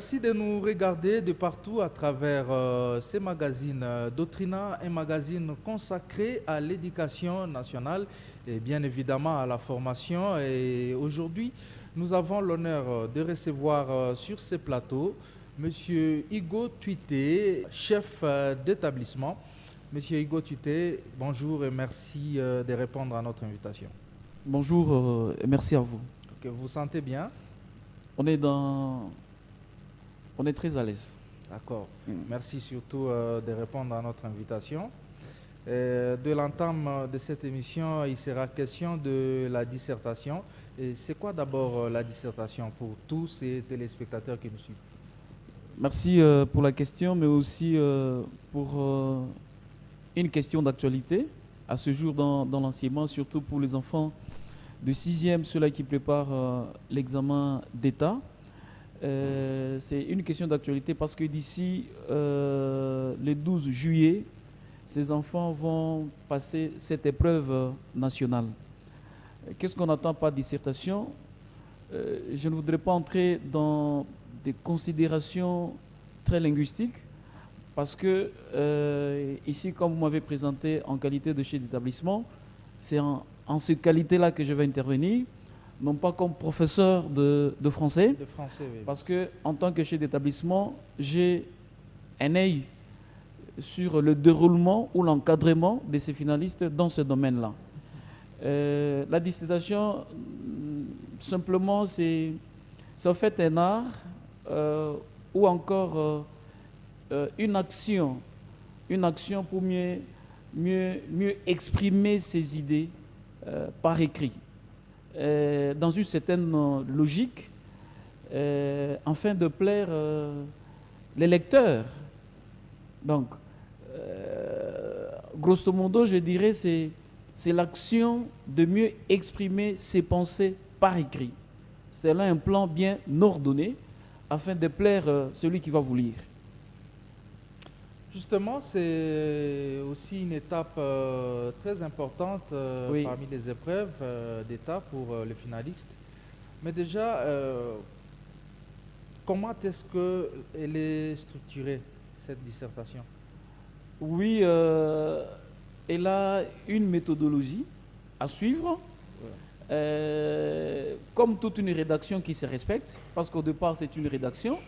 Merci de nous regarder de partout à travers ces magazines. Doctrina, un magazine consacré à l'éducation nationale et bien évidemment à la formation. Et aujourd'hui, nous avons l'honneur de recevoir sur ces plateaux Monsieur Hugo Tuité, chef d'établissement. Monsieur Hugo Tuité, bonjour et merci de répondre à notre invitation. Bonjour et merci à vous. Ok, vous vous sentez bien? On est dans... On est très à l'aise. D'accord. Merci surtout de répondre à notre invitation. De l'entame de cette émission, il sera question de la dissertation. Et c'est quoi d'abord la dissertation pour tous ces téléspectateurs qui nous suivent? Merci pour la question, mais aussi pour une question d'actualité. À ce jour dans l'enseignement, surtout pour les enfants de 6e, ceux-là qui préparent l'examen d'État. C'est une question d'actualité parce que d'ici le 12 juillet, ces enfants vont passer cette épreuve nationale. Qu'est-ce qu'on attend par dissertation? Je ne voudrais pas entrer dans des considérations très linguistiques parce que ici, comme vous m'avez présenté en qualité de chef d'établissement, c'est en cette qualité-là que je vais intervenir, non pas comme professeur de français, Oui. parce que en tant que chef d'établissement, j'ai un œil sur le déroulement ou l'encadrement de ces finalistes dans ce domaine-là. La dissertation, simplement, c'est en fait un art ou encore une action pour mieux exprimer ses idées par écrit, dans une certaine logique, afin de plaire les lecteurs. Donc, grosso modo, je dirais c'est l'action de mieux exprimer ses pensées par écrit. C'est là un plan bien ordonné afin de plaire celui qui va vous lire. Justement, c'est aussi une étape très importante Oui. parmi les épreuves d'État pour les finalistes. Mais déjà, comment est-ce qu'elle est structurée, cette dissertation? Oui, elle a une méthodologie à suivre, comme toute une rédaction qui se respecte, parce qu'au départ, c'est une rédaction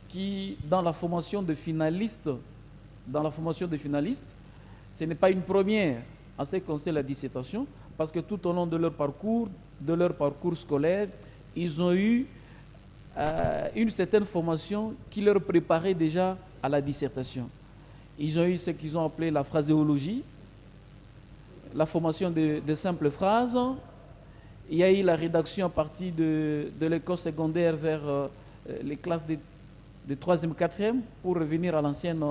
qui, dans la formation de finalistes, ce n'est pas une première en ce qui concerne la dissertation, parce que tout au long de leur parcours scolaire, ils ont eu une certaine formation qui leur préparait déjà à la dissertation. Ils ont eu ce qu'ils ont appelé la phraséologie, la formation de simples phrases. Il y a eu la rédaction à partir de l'école secondaire vers les classes de 3e, 4e, pour revenir à l'ancienne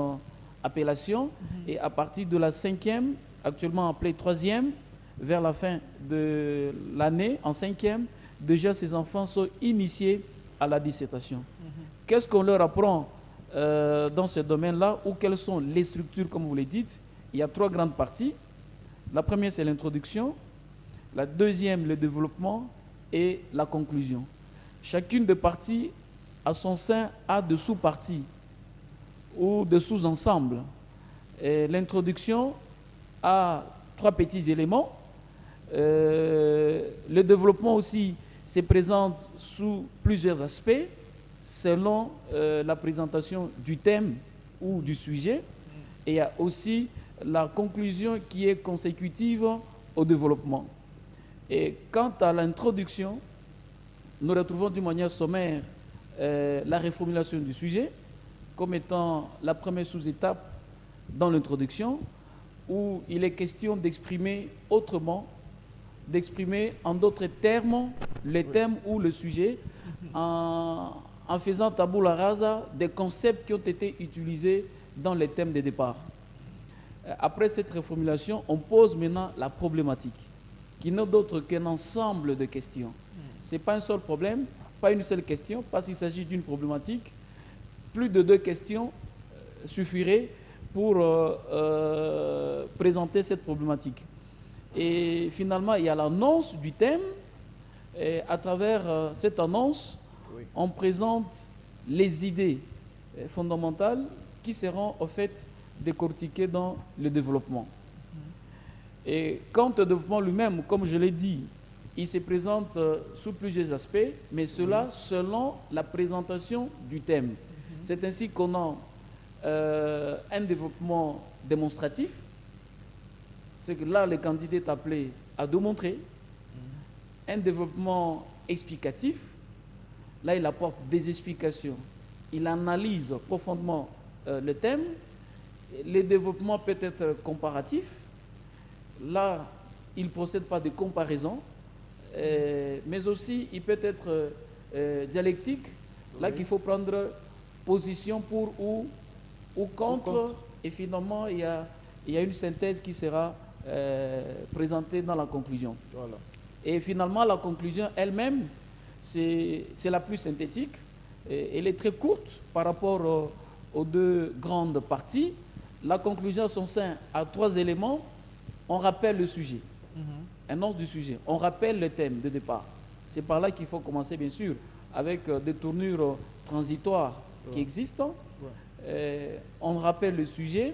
appellation. Et à partir de la 5e, actuellement appelée 3e, vers la fin de l'année, en 5e, déjà ces enfants sont initiés à la dissertation. Qu'est-ce qu'on leur apprend dans ce domaine-là, ou quelles sont les structures, comme vous le dites? Il y a 3 grandes parties. La première, c'est l'introduction. La deuxième, le développement, et la conclusion. Chacune des parties, à son sein, a de sous-parties ou de sous-ensembles. L'introduction a 3 petits éléments. Le développement aussi se présente sous plusieurs aspects, selon la présentation du thème ou du sujet. Et il y a aussi la conclusion qui est consécutive au développement. Et quant à l'introduction, nous retrouvons d'une manière sommaire la reformulation du sujet comme étant la première sous-étape dans l'introduction, où il est question d'exprimer autrement, d'exprimer en d'autres termes les thèmes ou le sujet, en faisant tabula rasa des concepts qui ont été utilisés dans les thèmes de départ. Après cette reformulation, on pose maintenant la problématique, qui n'est d'autre qu'un ensemble de questions. Ce n'est pas un seul problème, pas une seule question, parce qu'il s'agit d'une problématique. Plus de 2 questions suffiraient pour présenter cette problématique. Et finalement, il y a l'annonce du thème. Et à travers cette annonce, on présente les idées fondamentales qui seront en fait décortiquées dans le développement. Et quant au développement lui-même, comme je l'ai dit, il se présente sous plusieurs aspects, mais cela selon la présentation du thème. C'est ainsi qu'on a un développement démonstratif, c'est que là, le candidat est appelé à démontrer. Un développement explicatif, là, il apporte des explications. Il analyse profondément le thème. Le développement peut être comparatif. Là, il ne procède pas de comparaison, mais aussi il peut être dialectique, là qu'il faut prendre position pour ou contre, et finalement il y a une synthèse qui sera présentée dans la conclusion. Voilà. Et finalement la conclusion elle-même, c'est la plus synthétique, elle est très courte par rapport aux deux grandes parties. La conclusion, son sein, a 3 éléments. On rappelle le sujet, annonce du sujet, on rappelle le thème de départ. C'est par là qu'il faut commencer, bien sûr, avec des tournures transitoires qui existent. On rappelle le sujet,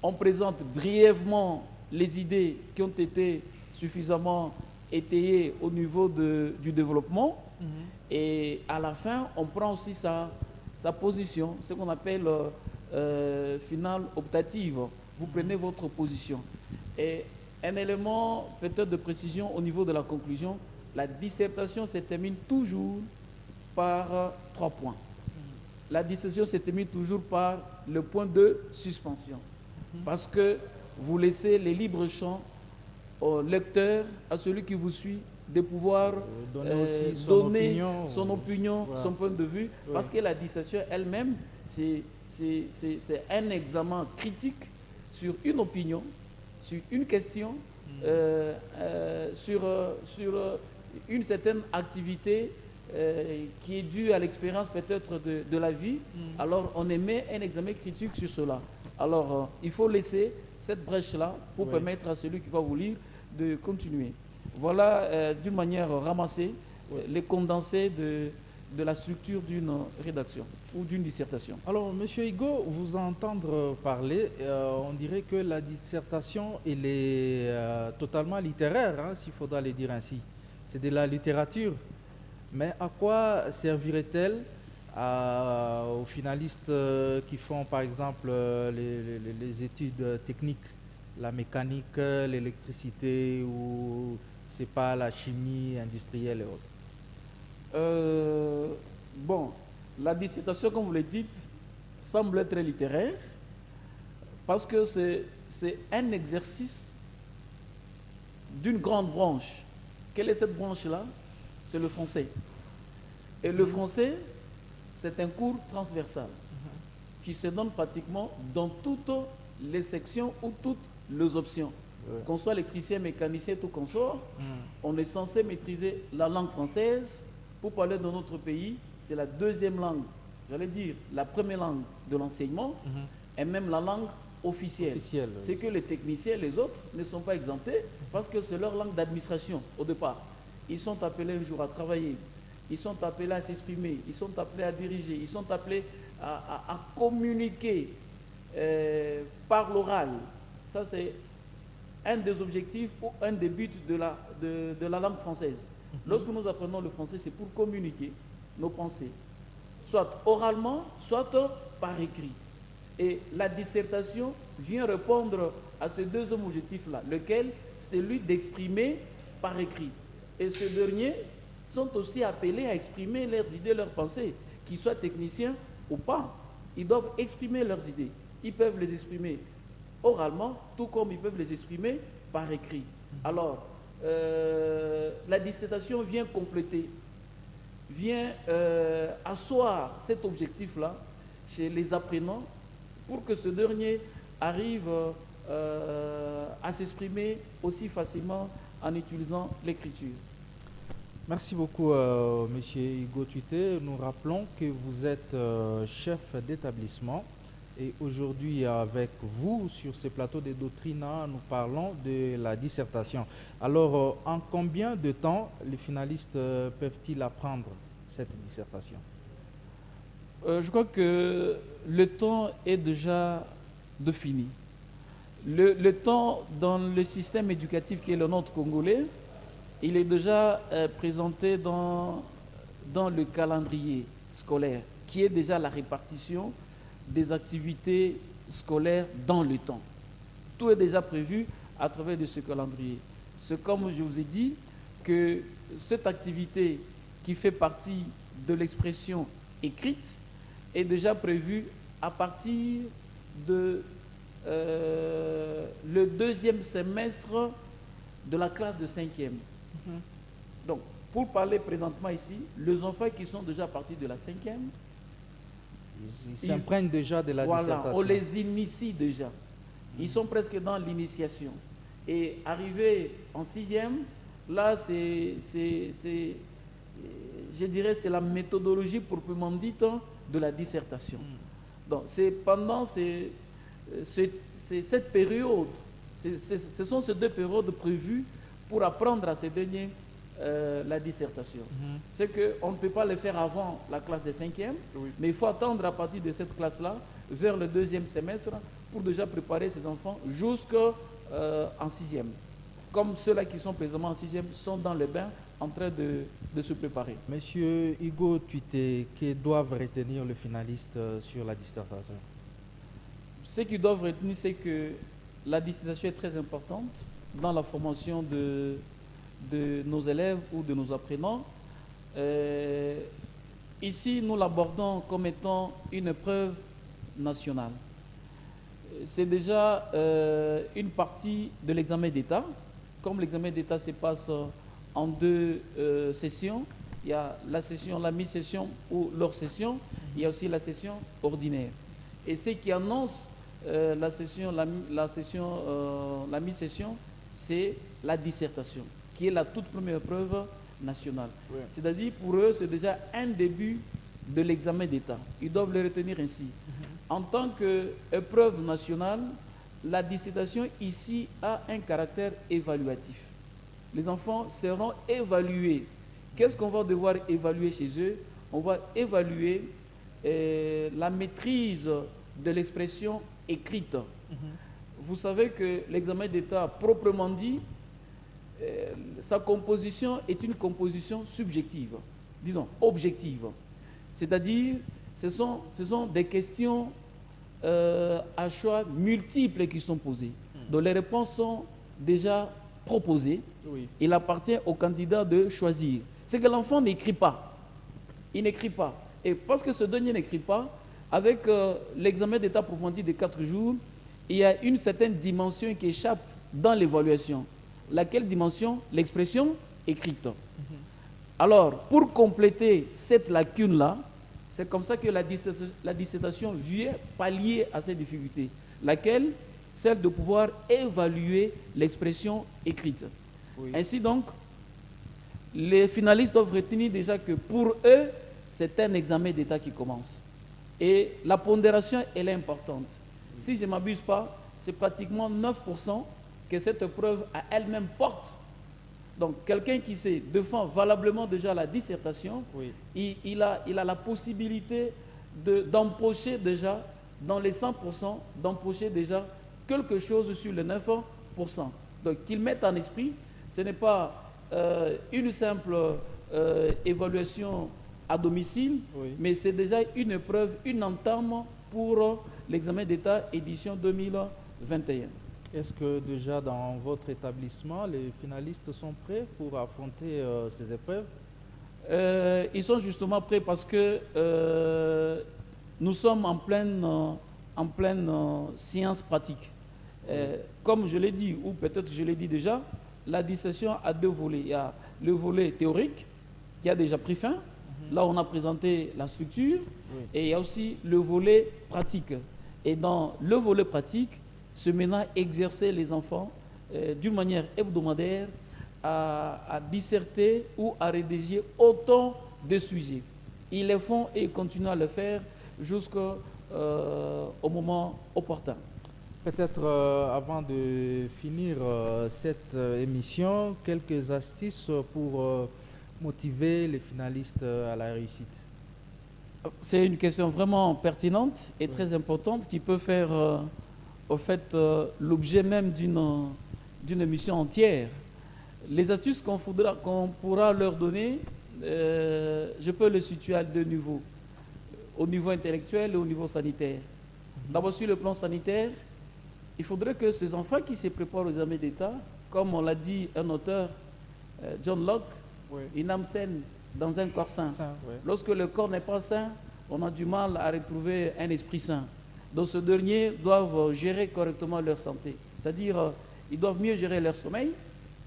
on présente brièvement les idées qui ont été suffisamment étayées au niveau du développement. Et à la fin, on prend aussi sa position, ce qu'on appelle finale optative. Vous prenez votre position. Et un élément peut-être de précision au niveau de la conclusion, la dissertation se termine toujours par 3 points. La dissertation se termine toujours par le point de suspension. Parce que vous laissez les libres champs au lecteur, à celui qui vous suit, de pouvoir donner son opinion, voilà, son point de vue. Parce que la dissertation elle-même, c'est un examen critique sur une opinion, sur une question, sur une certaine activité qui est due à l'expérience peut-être de la vie. Alors on émet un examen critique sur cela. Alors il faut laisser cette brèche-là pour permettre à celui qui va vous lire de continuer. Voilà d'une manière ramassée les condensés de la structure d'une rédaction ou d'une dissertation. Alors, M. Higo, vous entendre parler, on dirait que la dissertation, elle est totalement littéraire, hein, s'il faudra le dire ainsi. C'est de la littérature. Mais à quoi servirait-elle aux finalistes qui font, par exemple, les études techniques, la mécanique, l'électricité ou, c'est pas, la chimie industrielle et autres? Bon, la dissertation, comme vous le dites, semble être littéraire parce que c'est un exercice d'une grande branche. Quelle est cette branche-là? C'est le français. Et le français, c'est un cours transversal qui se donne pratiquement dans toutes les sections ou toutes les options. Qu'on soit électricien, mécanicien, tout qu'on soit, on est censé maîtriser la langue française. Pour parler de notre pays, c'est la deuxième langue, j'allais dire la première langue de l'enseignement, et même la langue officielle. C'est que les techniciens, les autres, ne sont pas exemptés parce que c'est leur langue d'administration au départ. Ils sont appelés un jour à travailler, ils sont appelés à s'exprimer, ils sont appelés à diriger, ils sont appelés à communiquer par l'oral. Ça, c'est un des objectifs ou un des buts de la langue française. Lorsque nous apprenons le français, c'est pour communiquer nos pensées, soit oralement, soit par écrit. Et la dissertation vient répondre à ce deuxième objectif-là, lequel c'est celui d'exprimer par écrit. Et ces derniers sont aussi appelés à exprimer leurs idées, leurs pensées, qu'ils soient techniciens ou pas. Ils doivent exprimer leurs idées. Ils peuvent les exprimer oralement, tout comme ils peuvent les exprimer par écrit. Alors, la dissertation vient compléter, vient asseoir cet objectif-là chez les apprenants pour que ce dernier arrive à s'exprimer aussi facilement en utilisant l'écriture. Merci beaucoup, M. Higo Tuité. Nous rappelons que vous êtes chef d'établissement. Et aujourd'hui, avec vous, sur ce plateau de Doctrina, nous parlons de la dissertation. Alors, en combien de temps les finalistes peuvent-ils apprendre cette dissertation? Je crois que le temps est déjà défini. Le temps dans le système éducatif qui est le nôtre congolais, il est déjà présenté dans le calendrier scolaire, qui est déjà la répartition des activités scolaires dans le temps. Tout est déjà prévu à travers de ce calendrier. C'est comme je vous ai dit que cette activité qui fait partie de l'expression écrite est déjà prévue à partir de le deuxième semestre de la classe de 5e. Donc, pour parler présentement ici, les enfants qui sont déjà partis de la 5e, ils s'imprègnent déjà de la dissertation. On les initie déjà. Ils sont presque dans l'initiation. Et arrivé en 6e, là, je dirais, c'est la méthodologie proprement dite de la dissertation. Donc, c'est pendant cette période, ce sont ces deux périodes prévues pour apprendre à ces derniers la dissertation. C'est qu'on ne peut pas le faire avant la classe de 5e, mais il faut attendre à partir de cette classe-là, vers le deuxième semestre, pour déjà préparer ces enfants jusqu'en 6e. Comme ceux-là qui sont présentement en 6e sont dans le bain en train de se préparer. Monsieur Hugo Tuité, que doivent retenir les finalistes sur la dissertation? Ce qu'ils doivent retenir, c'est que la dissertation est très importante dans la formation de nos élèves ou de nos apprenants. Ici, nous l'abordons comme étant une épreuve nationale. C'est déjà une partie de l'examen d'État. Comme l'examen d'État se passe en deux sessions, il y a la mi-session ou l'hors-session, il y a aussi la session ordinaire. Et ce qui annonce la mi-session, c'est la dissertation, qui est la toute première épreuve nationale. Oui. C'est-à-dire, pour eux, c'est déjà un début de l'examen d'État. Ils doivent le retenir ainsi. En tant qu'épreuve nationale, la dissertation ici a un caractère évaluatif. Les enfants seront évalués. Qu'est-ce qu'on va devoir évaluer chez eux? On va évaluer la maîtrise de l'expression écrite. Vous savez que l'examen d'État, proprement dit, sa composition est une composition subjective, disons objective. C'est-à-dire, ce sont des questions à choix multiples qui sont posées. Donc les réponses sont déjà proposées. Oui. Il appartient au candidat de choisir. C'est que l'enfant n'écrit pas. Il n'écrit pas. Et parce que ce dernier n'écrit pas, avec l'examen d'état proprement dit de 4 jours, il y a une certaine dimension qui échappe dans l'évaluation. Laquelle dimension? L'expression écrite. Alors, pour compléter cette lacune-là, c'est comme ça que la dissertation vient pallier à cette difficulté. Laquelle? Celle de pouvoir évaluer l'expression écrite. Oui. Ainsi donc, les finalistes doivent retenir déjà que pour eux, c'est un examen d'état qui commence. Et la pondération, elle est importante. Si je ne m'abuse pas, c'est pratiquement 9% que cette épreuve à elle-même porte. Donc, quelqu'un qui se défend valablement déjà la dissertation, oui. il a la possibilité d'empocher déjà, dans les 100%, d'empocher déjà quelque chose sur les 9%. Donc, qu'il mette en esprit, ce n'est pas une simple évaluation à domicile, oui. Mais c'est déjà une épreuve, une entame pour l'examen d'État édition 2021. Est-ce que déjà dans votre établissement, les finalistes sont prêts pour affronter ces épreuves? Ils sont justement prêts parce que nous sommes en pleine science pratique. Comme je l'ai dit, ou peut-être je l'ai dit déjà, la dissertation a 2 volets. Il y a le volet théorique qui a déjà pris fin. Là, on a présenté la structure, oui. Et il y a aussi le volet pratique. Et dans le volet pratique, c'est maintenant exercer les enfants d'une manière hebdomadaire à disserter ou à rédiger autant de sujets. Ils le font et ils continuent à le faire jusqu'au moment opportun. Peut-être avant de finir cette émission, quelques astuces pour motiver les finalistes à la réussite. C'est une question vraiment pertinente et très importante qui peut faire au fait l'objet même d'une émission entière. Les astuces qu'on pourra leur donner, je peux les situer à deux niveaux, au niveau intellectuel et au niveau sanitaire. D'abord sur le plan sanitaire, il faudrait que ces enfants qui se préparent aux examens d'État, comme on l'a dit un auteur, John Locke, une âme saine dans un corps sain. Lorsque le corps n'est pas sain, on a du mal à retrouver un esprit sain. Donc ces derniers doivent gérer correctement leur santé. C'est-à-dire, ils doivent mieux gérer leur sommeil.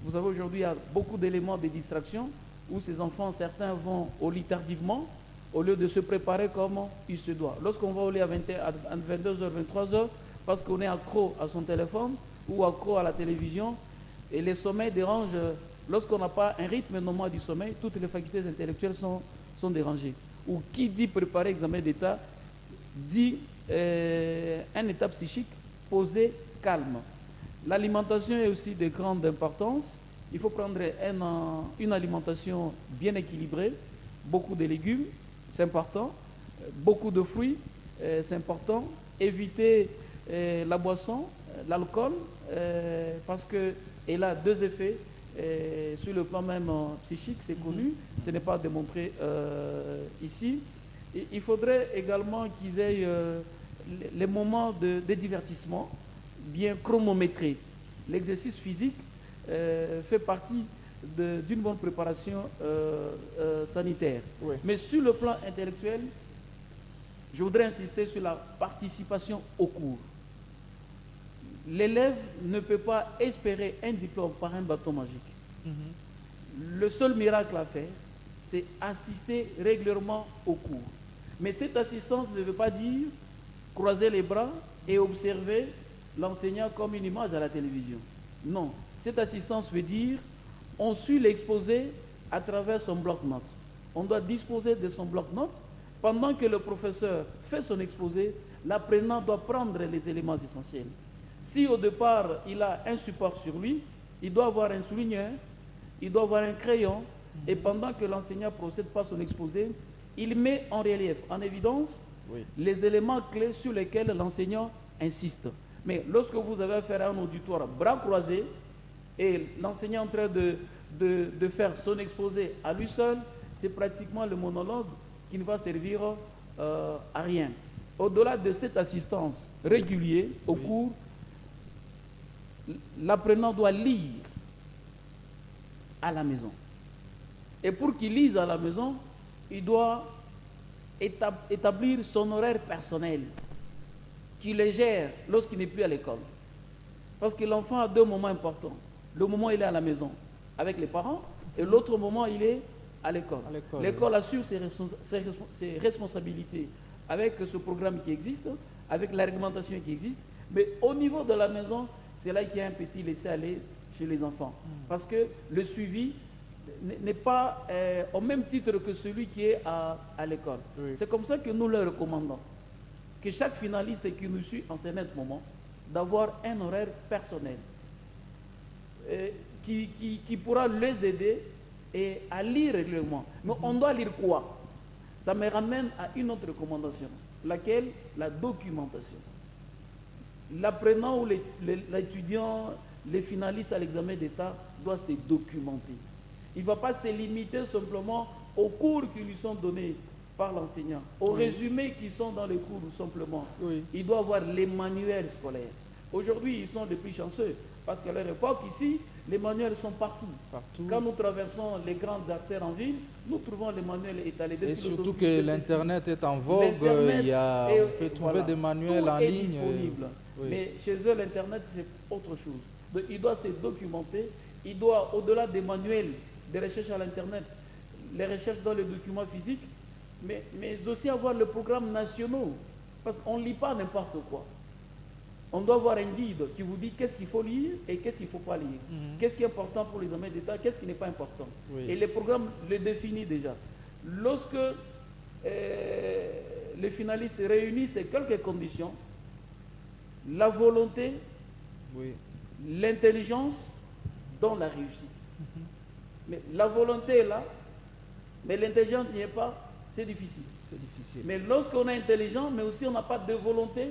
Vous savez, aujourd'hui, il y a beaucoup d'éléments de distraction où ces enfants, certains vont au lit tardivement au lieu de se préparer comme il se doit. Lorsqu'on va au lit à 22h, 23h, parce qu'on est accro à son téléphone ou accro à la télévision, et les sommeils dérangent. Lorsqu'on n'a pas un rythme normal du sommeil, toutes les facultés intellectuelles sont dérangées. Ou qui dit préparer examen d'État, dit un état psychique posé, calme. L'alimentation est aussi de grande importance. Il faut prendre une alimentation bien équilibrée, beaucoup de légumes, c'est important, beaucoup de fruits, c'est important. Éviter la boisson, l'alcool, parce qu'elle a deux effets. Sur le plan même psychique, c'est connu, ce n'est pas démontré ici. Et il faudrait également qu'ils aient les moments de divertissement bien chronométrés. L'exercice physique fait partie d'une bonne préparation sanitaire. Oui. Mais sur le plan intellectuel, je voudrais insister sur la participation au cours. L'élève ne peut pas espérer un diplôme par un bâton magique. Le seul miracle à faire, c'est assister régulièrement au cours. Mais cette assistance ne veut pas dire croiser les bras et observer l'enseignant comme une image à la télévision. Non, cette assistance veut dire on suit l'exposé à travers son bloc-notes. On doit disposer de son bloc-notes. Pendant que le professeur fait son exposé, l'apprenant doit prendre les éléments essentiels. Si au départ, il a un support sur lui, il doit avoir un souligneur, il doit avoir un crayon, et pendant que l'enseignant procède par son exposé, il met en relief, en évidence, les éléments clés sur lesquels l'enseignant insiste. Mais lorsque vous avez affaire à un auditoire bras croisés, et l'enseignant est en train de faire son exposé à lui seul, c'est pratiquement le monologue qui ne va servir à rien. Au-delà de cette assistance régulière au cours, l'apprenant doit lire à la maison. Et pour qu'il lise à la maison, il doit établir son horaire personnel, qu'il le gère lorsqu'il n'est plus à l'école. Parce que l'enfant a deux moments importants. Le moment où il est à la maison avec les parents et l'autre moment il est à l'école. L'école assure ses responsabilités avec ce programme qui existe, avec la réglementation qui existe. Mais au niveau de la maison, c'est là qu'il y a un petit laisser-aller chez les enfants. Parce que le suivi n'est pas au même titre que celui qui est à l'école. C'est comme ça que nous leur recommandons que chaque finaliste qui nous suit en ce net moment, d'avoir un horaire personnel qui pourra les aider et à lire régulièrement. Mais on doit lire quoi? Ça me ramène à une autre recommandation, laquelle? La documentation. L'apprenant ou l'étudiant, les finalistes à l'examen d'État doivent se documenter. Il ne va pas se limiter simplement aux cours qui lui sont donnés par l'enseignant, aux résumés qui sont dans les cours simplement. Il doit avoir les manuels scolaires. Aujourd'hui, ils sont les plus chanceux, parce qu'à leur époque, ici, les manuels sont partout. Quand nous traversons les grandes artères en ville, nous trouvons les manuels étalés. Et surtout que l'Internet est en vogue, on peut trouver des manuels en ligne. Disponible. Mais chez eux, l'Internet, c'est autre chose. Donc, il doit se documenter. Il doit, au-delà des manuels, des recherches à l'Internet, les recherches dans les documents physiques, mais aussi avoir le programme nationaux. Parce qu'on ne lit pas n'importe quoi. On doit avoir un guide qui vous dit qu'est-ce qu'il faut lire et qu'est-ce qu'il ne faut pas lire. Qu'est-ce qui est important pour les examens d'État, qu'est-ce qui n'est pas important. Et le programme le définit déjà. Lorsque les finalistes réunissent ces quelques conditions, la volonté, l'intelligence dans la réussite. Mais la volonté est là, mais l'intelligence n'y est pas, c'est difficile. C'est difficile. Mais lorsqu'on est intelligent, mais aussi on n'a pas de volonté,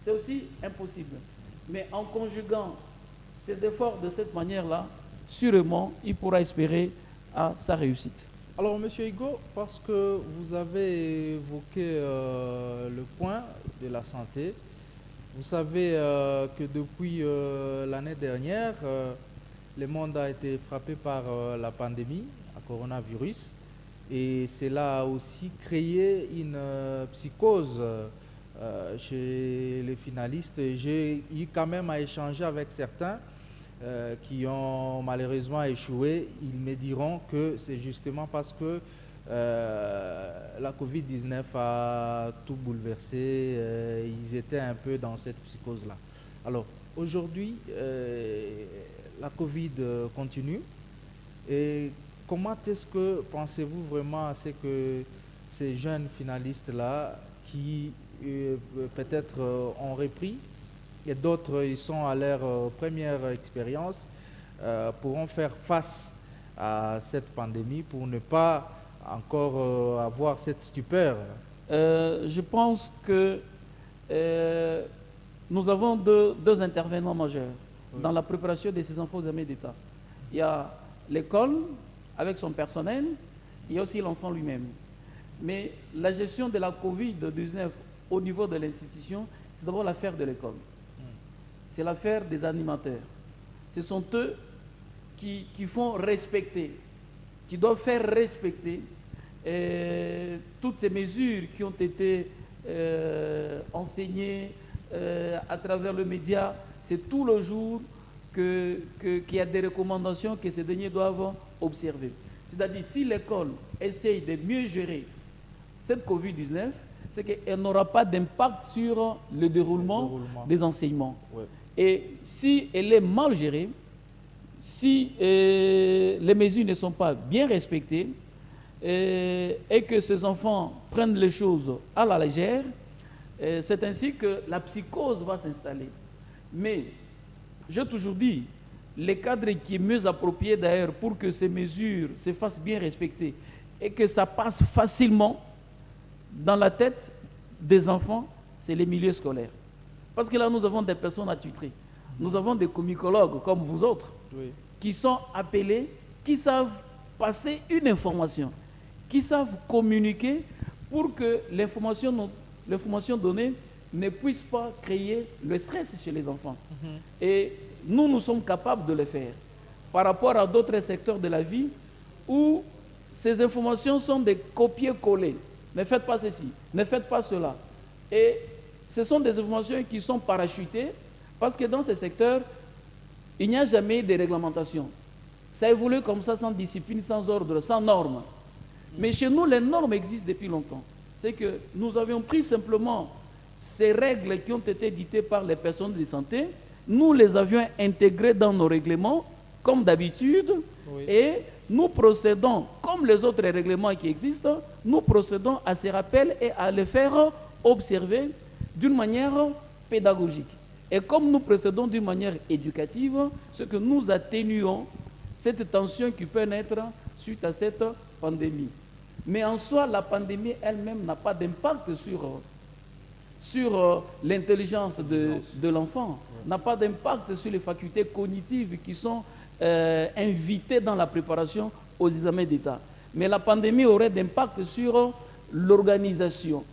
c'est aussi impossible. Mais en conjuguant ses efforts de cette manière-là, sûrement, il pourra espérer à sa réussite. Alors, Monsieur Higo, parce que vous avez évoqué le point de la santé, vous savez que depuis l'année dernière, le monde a été frappé par la pandémie, à coronavirus, et cela a aussi créé une psychose chez les finalistes. J'ai eu quand même à échanger avec certains qui ont malheureusement échoué. Ils me diront que c'est justement parce que la Covid-19 a tout bouleversé. Ils étaient un peu dans cette psychose-là. Alors, aujourd'hui, la Covid continue. Et comment est-ce que pensez-vous vraiment à ce que ces jeunes finalistes-là, qui peut-être ont repris, et d'autres, ils sont à leur première expérience, pourront faire face à cette pandémie pour ne pas encore avoir cette stupeur? Je pense que nous avons deux intervenants majeurs dans la préparation de ces enfants aux examens d'État. Il y a l'école avec son personnel, il y a aussi l'enfant lui-même. Mais la gestion de la Covid-19 au niveau de l'institution, c'est d'abord l'affaire de l'école. C'est l'affaire des animateurs. Ce sont eux qui font respecter, qui doivent faire respecter toutes ces mesures qui ont été enseignées à travers le média. C'est tout le jour qu'il y a des recommandations que ces derniers doivent observer. C'est-à-dire, si l'école essaye de mieux gérer cette Covid-19, c'est qu'elle n'aura pas d'impact sur le déroulement des enseignements. Ouais. Et si elle est mal gérée, si les mesures ne sont pas bien respectées et que ces enfants prennent les choses à la légère, c'est ainsi que la psychose va s'installer. Mais, j'ai toujours dit, le cadre qui est mieux approprié d'ailleurs pour que ces mesures se fassent bien respecter et que ça passe facilement dans la tête des enfants, c'est les milieux scolaires. Parce que là, nous avons des personnes attitrées. Nous avons des communicologues comme vous autres, oui, qui sont appelés, qui savent passer une information, qui savent communiquer pour que l'information donnée ne puisse pas créer le stress chez les enfants. Et nous sommes capables de le faire par rapport à d'autres secteurs de la vie où ces informations sont des copier-coller. Ne faites pas ceci, ne faites pas cela. Et ce sont des informations qui sont parachutées parce que dans ces secteurs, il n'y a jamais de réglementation. Ça évolue comme ça, sans discipline, sans ordre, sans normes. Mais chez nous, les normes existent depuis longtemps. C'est que nous avions pris simplement ces règles qui ont été dictées par les personnes de santé, nous les avions intégrées dans nos règlements, comme d'habitude, oui, et nous procédons, comme les autres règlements qui existent, nous procédons à ces rappels et à les faire observer d'une manière pédagogique. Et comme nous procédons d'une manière éducative, ce que nous atténuons cette tension qui peut naître suite à cette pandémie. Mais en soi, la pandémie elle-même n'a pas d'impact sur l'intelligence de l'enfant, n'a pas d'impact sur les facultés cognitives qui sont invitées dans la préparation aux examens d'État. Mais la pandémie aurait d'impact sur l'organisation.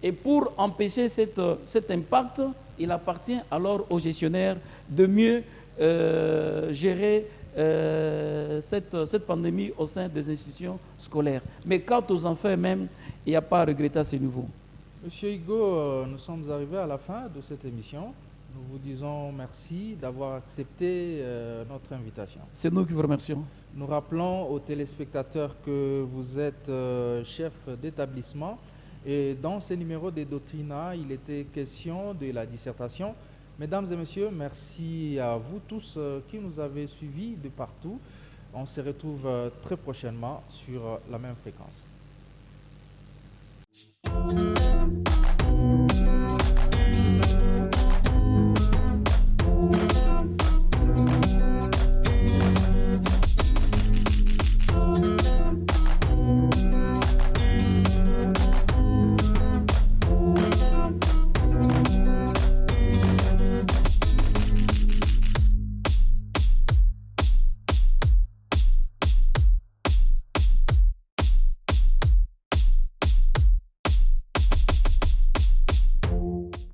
Et pour empêcher cet impact, il appartient alors aux gestionnaires de mieux gérer cette pandémie au sein des institutions scolaires. Mais quant aux enfants eux-mêmes, il n'y a pas à regretter à ce niveau. Monsieur Higo, nous sommes arrivés à la fin de cette émission. Nous vous disons merci d'avoir accepté notre invitation. C'est nous qui vous remercions. Nous rappelons aux téléspectateurs que vous êtes chef d'établissement et dans ce numéro des Doctrina, il était question de la dissertation. Mesdames et messieurs, merci à vous tous qui nous avez suivis de partout. On se retrouve très prochainement sur la même fréquence.